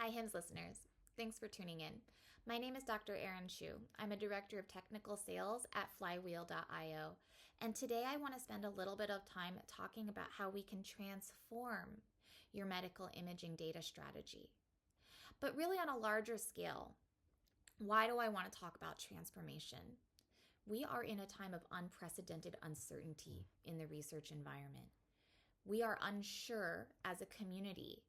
Hi, HIMSS listeners. Thanks for tuning in. My name is Dr. Erin. I'm a director of technical sales at Flywheel.io. And today I want to spend a little bit of time talking about how we can transform your medical imaging data strategy. But really, on a larger scale, why do I want to talk about transformation? We are in a time of unprecedented uncertainty in the research environment. We are unsure as a community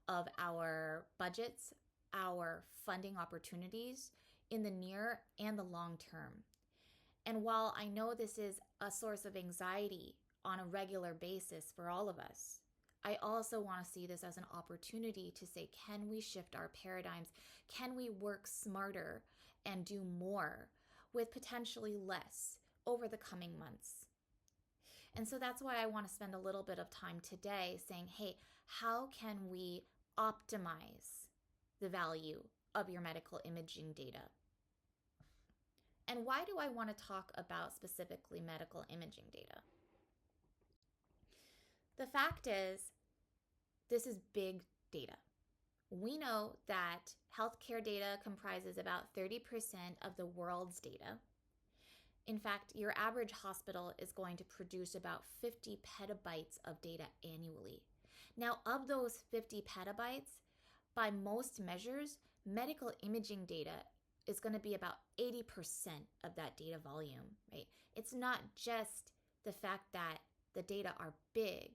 of our budgets, our funding opportunities in the near and the long term. And while I know this is a source of anxiety on a regular basis for all of us, I also want to see this as an opportunity to say, can we shift our paradigms? Can we work smarter and do more with potentially less over the coming months? And so that's why I want to spend a little bit of time today saying, hey, how can we optimize the value of your medical imaging data? And why do I want to talk about specifically medical imaging data? The fact is, this is big data. We know that healthcare data comprises about 30% of the world's data. In fact, your average hospital is going to produce about 50 petabytes of data annually. Now, of those 50 petabytes, by most measures, medical imaging data is going to be about 80% of that data volume, right? It's not just the fact that the data are big.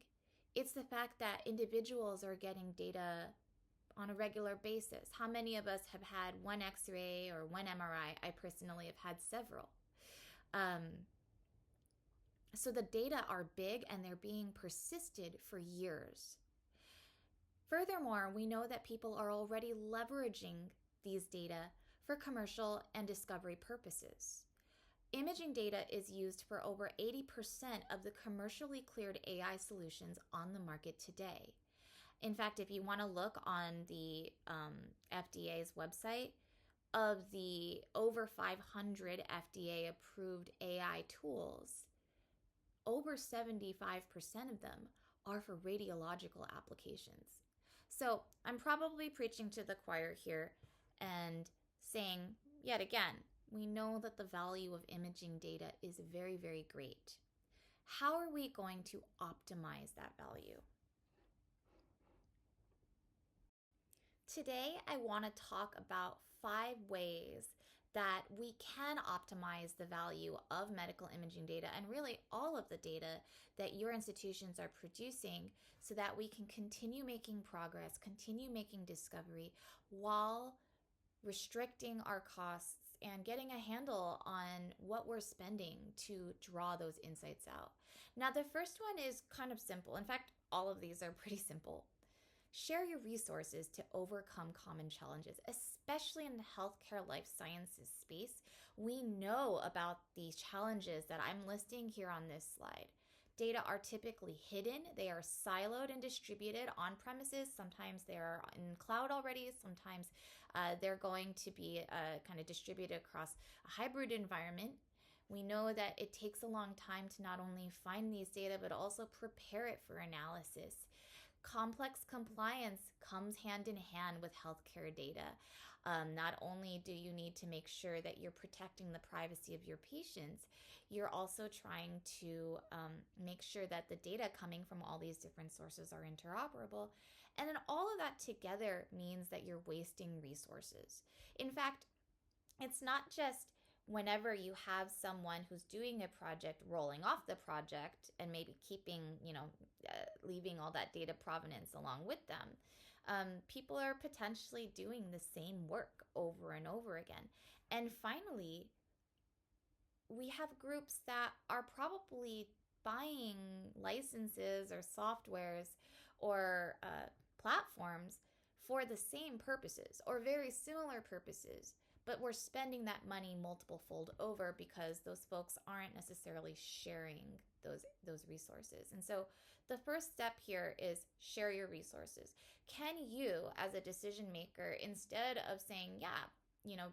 It's the fact that individuals are getting data on a regular basis. How many of us have had one X-ray or one MRI? I personally have had several. So the data are big and they're being persisted for years. Furthermore, we know that people are already leveraging these data for commercial and discovery purposes. Imaging data is used for over 80% of the commercially cleared AI solutions on the market today. In fact, if you want to look on the FDA's website, of the over 500 FDA approved AI tools, over 75% of them are for radiological applications. So I'm probably preaching to the choir here and saying, yet again, we know that the value of imaging data is very, very great. How are we going to optimize that value? Today, I want to talk about 5 ways that we can optimize the value of medical imaging data and really all of the data that your institutions are producing so that we can continue making progress, continue making discovery while restricting our costs and getting a handle on what we're spending to draw those insights out. Now, the first one is kind of simple. In fact, all of these are pretty simple. Share your resources to overcome common challenges, especially in the healthcare life sciences space. We know about the challenges that I'm listing here on this slide. Data are typically hidden. They are siloed and distributed on premises. Sometimes they're in cloud already. Sometimes they're going to be kind of distributed across a hybrid environment. We know that it takes a long time to not only find these data, but also prepare it for analysis. Complex compliance comes hand in hand with healthcare data. Not only do you need to make sure that you're protecting the privacy of your patients, you're also trying to make sure that the data coming from all these different sources are interoperable. And then all of that together means that you're wasting resources. In fact, it's not just whenever you have someone who's doing a project rolling off the project and maybe keeping, leaving all that data provenance along with them. People are potentially doing the same work over and over again. And finally, we have groups that are probably buying licenses or softwares or platforms for the same purposes or very similar purposes, but we're spending that money multiple fold over because those folks aren't necessarily sharing those resources. And so the first step here is share your resources. Can you, as a decision maker, instead of saying,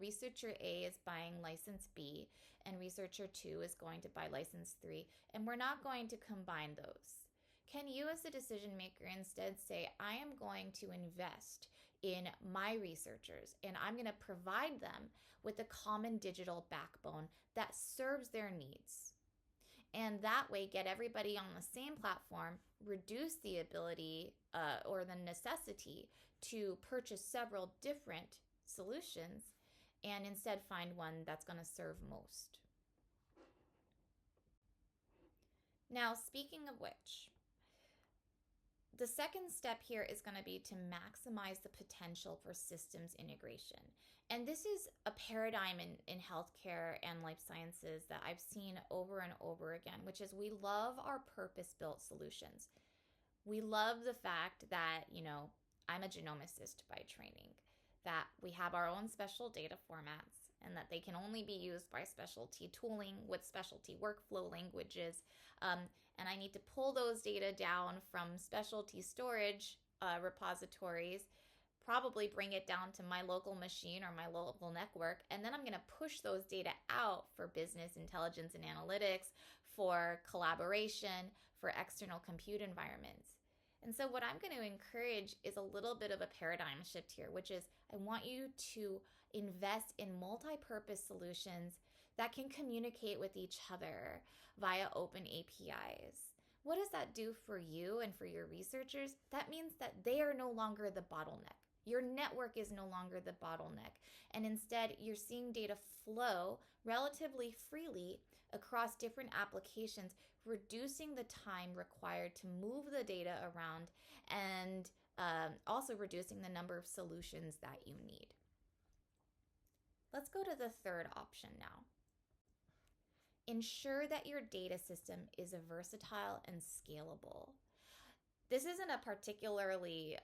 researcher A is buying license B and researcher 2 is going to buy license 3, and we're not going to combine those. Can you as a decision maker instead say, I am going to invest in my researchers, and I'm going to provide them with a common digital backbone that serves their needs. And that way, get everybody on the same platform, reduce the ability or the necessity to purchase several different solutions, and instead find one that's going to serve most. Now, speaking of which, the second step here is going to be to maximize the potential for systems integration. And this is a paradigm in healthcare and life sciences that I've seen over and over again, which is we love our purpose-built solutions. We love the fact that, I'm a genomicist by training, that we have our own special data formats and that they can only be used by specialty tooling with specialty workflow languages. And I need to pull those data down from specialty storage repositories, probably bring it down to my local machine or my local network, and then I'm going to push those data out for business intelligence and analytics, for collaboration, for external compute environments. And so what I'm going to encourage is a little bit of a paradigm shift here, which is I want you to invest in multi-purpose solutions that can communicate with each other via open APIs. What does that do for you and for your researchers? That means that they are no longer the bottleneck. Your network is no longer the bottleneck. And instead, you're seeing data flow relatively freely across different applications, reducing the time required to move the data around and also reducing the number of solutions that you need. Let's go to the third option now. Ensure that your data system is versatile and scalable. This isn't a particularly,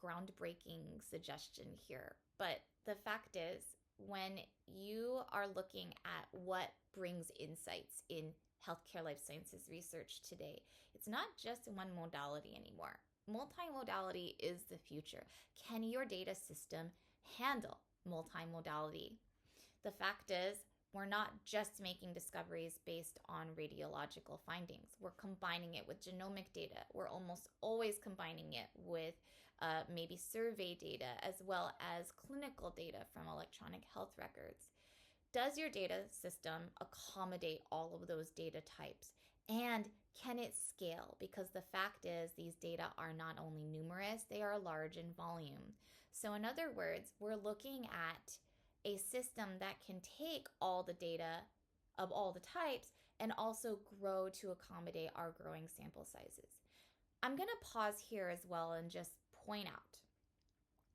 groundbreaking suggestion here, but the fact is, when you are looking at what brings insights in healthcare life sciences research today, it's not just one modality anymore. Multimodality is the future. Can your data system handle multimodality? The fact is, we're not just making discoveries based on radiological findings. We're combining it with genomic data. We're almost always combining it with maybe survey data as well as clinical data from electronic health records. Does your data system accommodate all of those data types? And can it scale? Because the fact is, these data are not only numerous, they are large in volume. So in other words, we're looking at a system that can take all the data of all the types and also grow to accommodate our growing sample sizes. I'm going to pause here as well and just point out,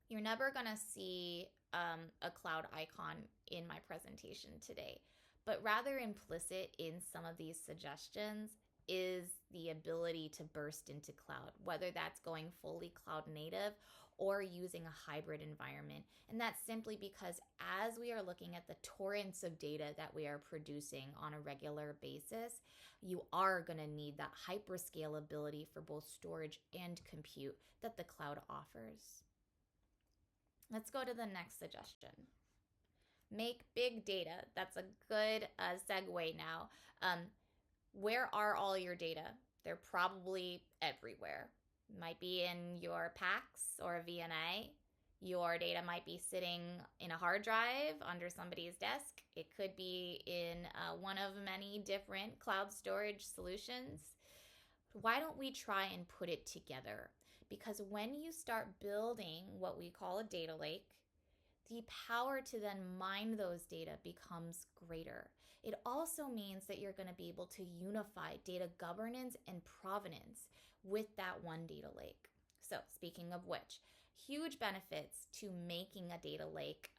you're never going to see a cloud icon in my presentation today, but rather implicit in some of these suggestions is the ability to burst into cloud, whether that's going fully cloud native or using a hybrid environment. And that's simply because as we are looking at the torrents of data that we are producing on a regular basis, you are going to need that hyperscalability for both storage and compute that the cloud offers. Let's go to the next suggestion. Make big data. That's a good segue now. Where are all your data? They're probably everywhere. Might be in your PACS or a VNA. Your data might be sitting in a hard drive under somebody's desk. It could be in one of many different cloud storage solutions. Why don't we try and put it together? Because when you start building what we call a data lake, the power to then mine those data becomes greater. It also means that you're going to be able to unify data governance and provenance with that one data lake. So speaking of which, huge benefits to making a data lake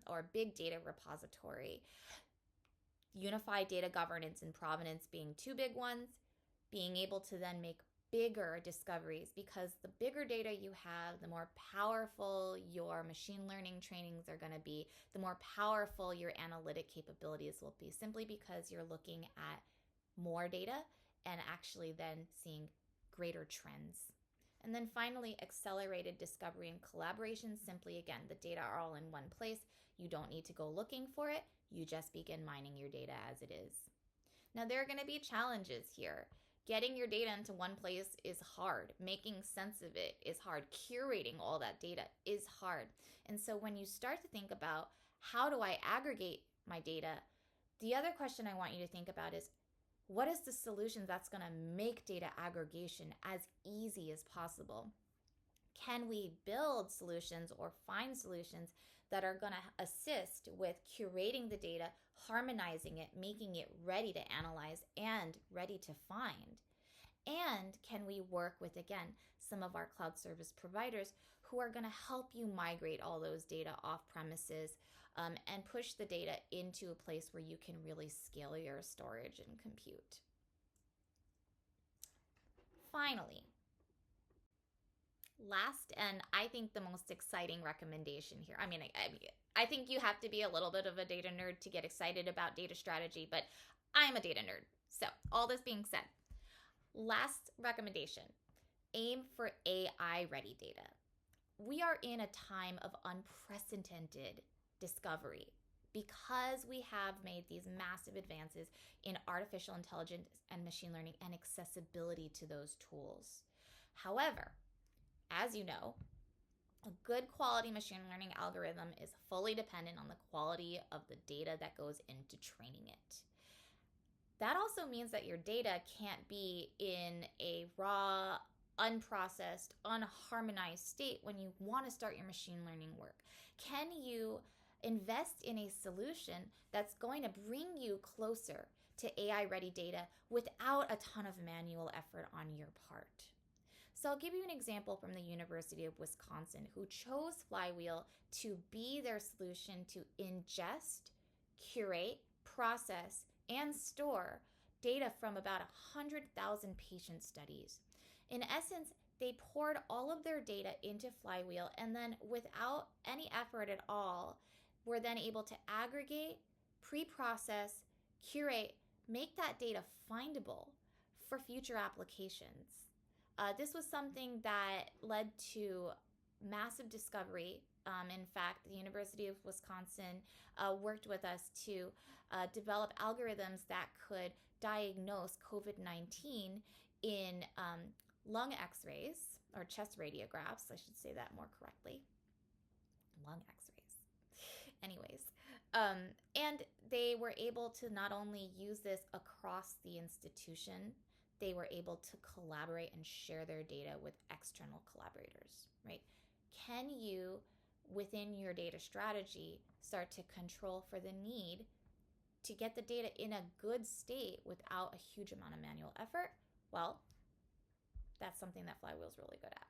or big data repository. Unified data governance and provenance being two big ones, being able to then make bigger discoveries, because the bigger data you have, the more powerful your machine learning trainings are going to be, the more powerful your analytic capabilities will be, simply because you're looking at more data and actually then seeing greater trends. And then finally, accelerated discovery and collaboration. Simply, again, the data are all in one place. You don't need to go looking for it. You just begin mining your data as it is. Now, there are going to be challenges here. Getting your data into one place is hard. Making sense of it is hard. Curating all that data is hard. And so when you start to think about how do I aggregate my data, the other question I want you to think about is, what is the solution that's going to make data aggregation as easy as possible? Can we build solutions or find solutions that are going to assist with curating the data, harmonizing it, making it ready to analyze and ready to find? And can we work with, again, some of our cloud service providers who are going to help you migrate all those data off premises and push the data into a place where you can really scale your storage and compute? Finally, last, and I think the most exciting recommendation here. I think you have to be a little bit of a data nerd to get excited about data strategy, but I'm a data nerd. So all this being said, last recommendation, aim for AI ready data. We are in a time of unprecedented discovery because we have made these massive advances in artificial intelligence and machine learning and accessibility to those tools. However, as you know, a good quality machine learning algorithm is fully dependent on the quality of the data that goes into training it. That also means that your data can't be in a raw, unprocessed, unharmonized state when you want to start your machine learning work. Can you invest in a solution that's going to bring you closer to AI-ready data without a ton of manual effort on your part? So I'll give you an example from the University of Wisconsin, who chose Flywheel to be their solution to ingest, curate, process, and store data from about 100,000 patient studies. In essence, they poured all of their data into Flywheel and then, without any effort at all, were then able to aggregate, pre-process, curate, make that data findable for future applications. This was something that led to massive discovery. In fact, the University of Wisconsin worked with us to develop algorithms that could diagnose COVID-19 in lung x-rays, or chest radiographs, I should say that more correctly. Lung x-rays. Anyways, and they were able to not only use this across the institution, they were able to collaborate and share their data with external collaborators, right? Can you, within your data strategy, start to control for the need to get the data in a good state without a huge amount of manual effort? Well, that's something that Flywheel's really good at.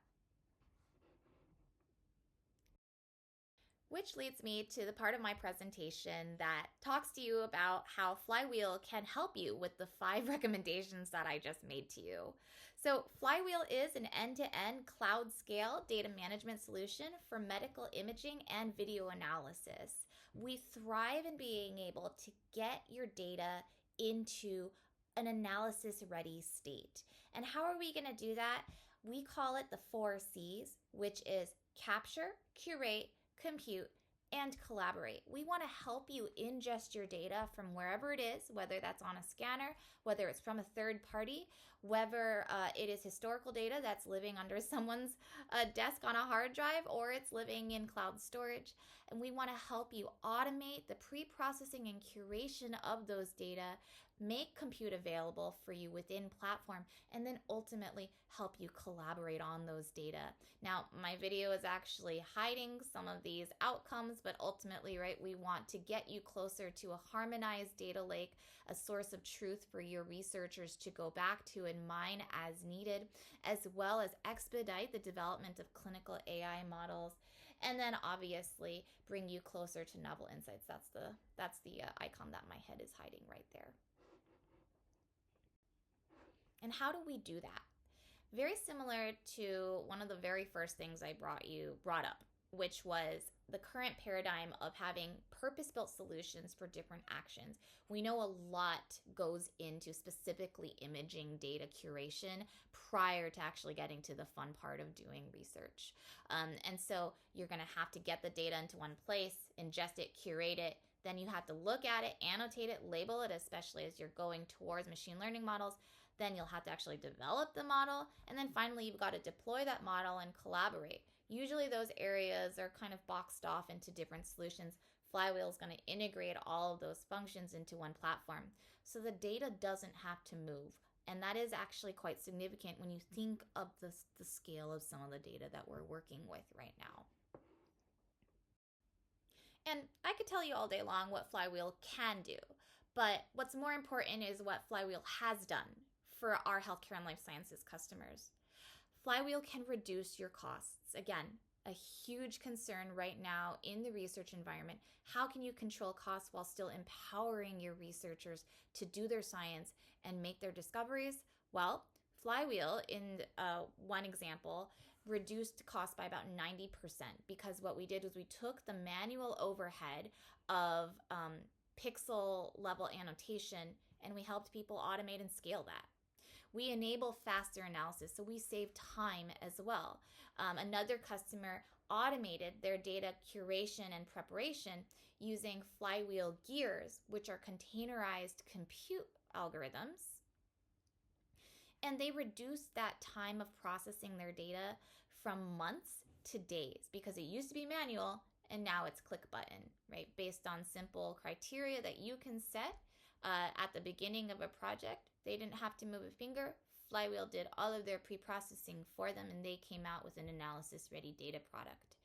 Which leads me to the part of my presentation that talks to you about how Flywheel can help you with the 5 recommendations that I just made to you. So Flywheel is an end-to-end cloud-scale data management solution for medical imaging and video analysis. We thrive in being able to get your data into an analysis-ready state. And how are we going to do that? We call it the 4 C's, which is capture, curate, compute, and collaborate. We want to help you ingest your data from wherever it is, whether that's on a scanner, whether it's from a third party, whether it is historical data that's living under someone's desk on a hard drive, or it's living in cloud storage. And we want to help you automate the pre-processing and curation of those data, make compute available for you within platform, and then ultimately help you collaborate on those data. Now, my video is actually hiding some of these outcomes, but ultimately, right, we want to get you closer to a harmonized data lake, a source of truth for your researchers to go back to and mine as needed, as well as expedite the development of clinical AI models, and then obviously bring you closer to novel insights. That's the icon that my head is hiding right there. And how do we do that? Very similar to one of the very first things I brought up, which was the current paradigm of having purpose-built solutions for different actions. We know a lot goes into specifically imaging data curation prior to actually getting to the fun part of doing research. And so you're going to have to get the data into one place, ingest it, curate it. Then you have to look at it, annotate it, label it, especially as you're going towards machine learning models. Then you'll have to actually develop the model. And then finally, you've got to deploy that model and collaborate. Usually those areas are kind of boxed off into different solutions. Flywheel is going to integrate all of those functions into one platform. So the data doesn't have to move. And that is actually quite significant when you think of the scale of some of the data that we're working with right now. And I could tell you all day long what Flywheel can do, but what's more important is what Flywheel has done for our healthcare and life sciences customers. Flywheel can reduce your costs. Again, a huge concern right now in the research environment. How can you control costs while still empowering your researchers to do their science and make their discoveries? Well, Flywheel, in one example, reduced costs by about 90% because what we did was we took the manual overhead of pixel level annotation and we helped people automate and scale that. We enable faster analysis, so we save time as well. Another customer automated their data curation and preparation using Flywheel gears, which are containerized compute algorithms. And they reduced that time of processing their data from months to days because it used to be manual and now it's click button, right? Based on simple criteria that you can set at the beginning of a project. They didn't have to move a finger. Flywheel did all of their pre-processing for them and they came out with an analysis-ready data product.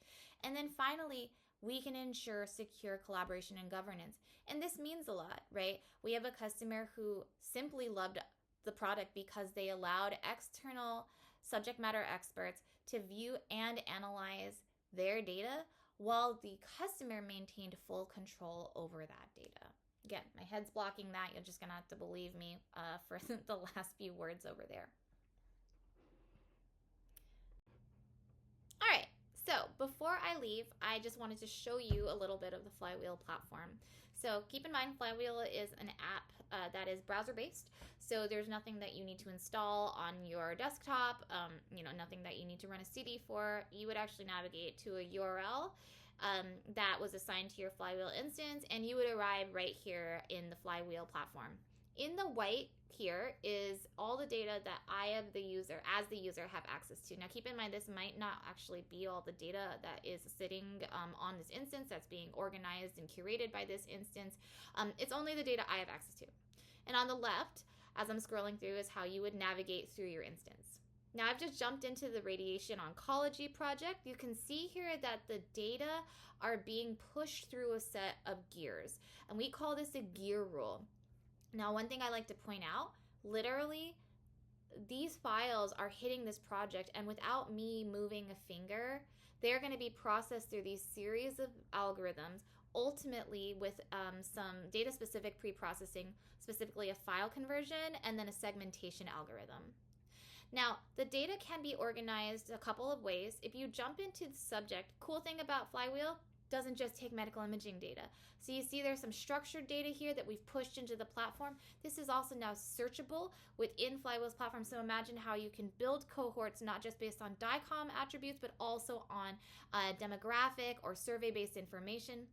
And then finally, we can ensure secure collaboration and governance. And this means a lot, right? We have a customer who simply loved the product because they allowed external subject matter experts to view and analyze their data while the customer maintained full control over that data. Again, my head's blocking that. You're just going to have to believe me for the last few words over there. All right. So before I leave, I just wanted to show you a little bit of the Flywheel platform. So keep in mind, Flywheel is an app that is browser-based. So there's nothing that you need to install on your desktop, nothing that you need to run a CD for. You would actually navigate to a URL that was assigned to your Flywheel instance, and you would arrive right here in the Flywheel platform. In the white here is all the data that I, as the user, have access to. Now keep in mind, this might not actually be all the data that is sitting on this instance that's being organized and curated by this instance. It's only the data I have access to. And on the left, as I'm scrolling through, is how you would navigate through your instance. Now I've just jumped into the radiation oncology project. You can see here that the data are being pushed through a set of gears, and we call this a gear rule. Now, one thing I like to point out, literally, these files are hitting this project, and without me moving a finger, they're going to be processed through these series of algorithms, ultimately with some data-specific pre-processing, specifically a file conversion, and then a segmentation algorithm. Now, the data can be organized a couple of ways. If you jump into the subject, cool thing about Flywheel, doesn't just take medical imaging data. So you see there's some structured data here that we've pushed into the platform. This is also now searchable within Flywheel's platform. So imagine how you can build cohorts not just based on DICOM attributes, but also on demographic or survey-based information.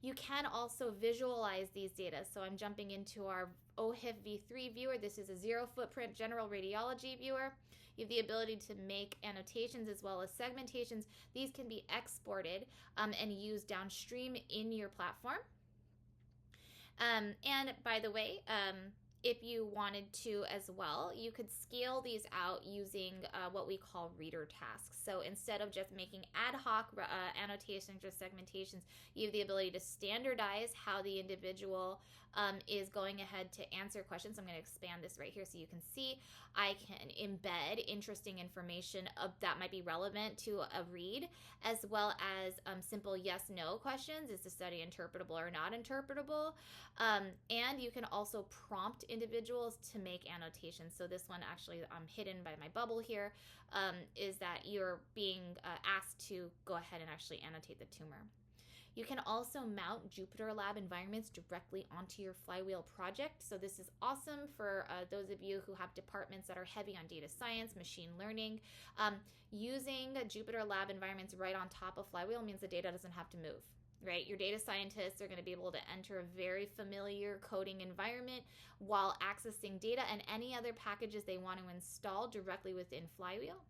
You can also visualize these data. So I'm jumping into our OHIF v3 viewer. This is a zero footprint general radiology viewer. You have the ability to make annotations as well as segmentations. These can be exported and used downstream in your platform. And by the way, if you wanted to as well, you could scale these out using what we call reader tasks. So instead of just making ad hoc annotations or segmentations, you have the ability to standardize how the individual is going ahead to answer questions. I'm going to expand this right here so you can see. I can embed interesting information that might be relevant to a read, as well as simple yes-no questions. Is the study interpretable or not interpretable? And you can also prompt individuals to make annotations. So this one actually hidden by my bubble here is that you're being asked to go ahead and actually annotate the tumor. You can also mount Jupyter Lab environments directly onto your Flywheel project. So this is awesome for those of you who have departments that are heavy on data science, machine learning. Using Jupyter Lab environments right on top of Flywheel means the data doesn't have to move. right? Your data scientists are going to be able to enter a very familiar coding environment while accessing data and any other packages they want to install directly within Flywheel.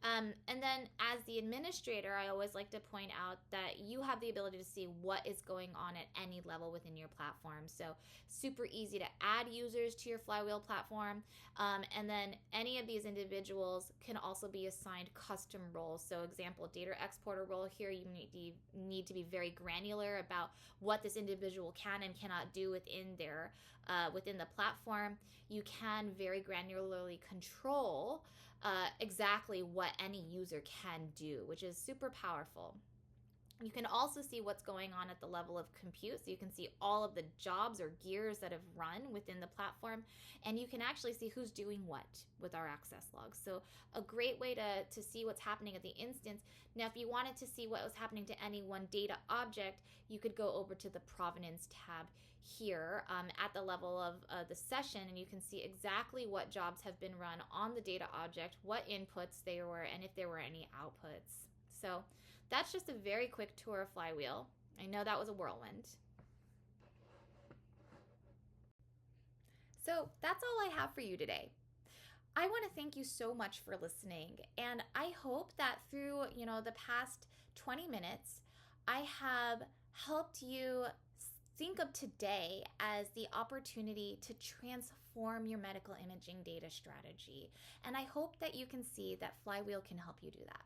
And then as the administrator, I always like to point out that you have the ability to see what is going on at any level within your platform. So super easy to add users to your Flywheel platform. And then any of these individuals can also be assigned custom roles. So example, data exporter role here, you need to be very granular about what this individual can and cannot do within the platform. You can very granularly control exactly what any user can do, which is super powerful. You can also see what's going on at the level of compute. So you can see all of the jobs or gears that have run within the platform, and you can actually see who's doing what with our access logs. So a great way to see what's happening at the instance. Now, if you wanted to see what was happening to any one data object, you could go over to the provenance tab here at the level of the session, and you can see exactly what jobs have been run on the data object, what inputs there were, and if there were any outputs. So that's just a very quick tour of Flywheel. I know that was a whirlwind. So that's all I have for you today. I want to thank you so much for listening, and I hope that through the past 20 minutes, I have helped you think of today as the opportunity to transform your medical imaging data strategy. And I hope that you can see that Flywheel can help you do that.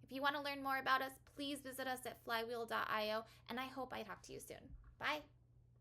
If you want to learn more about us, please visit us at Flywheel.io, and I hope I talk to you soon. Bye.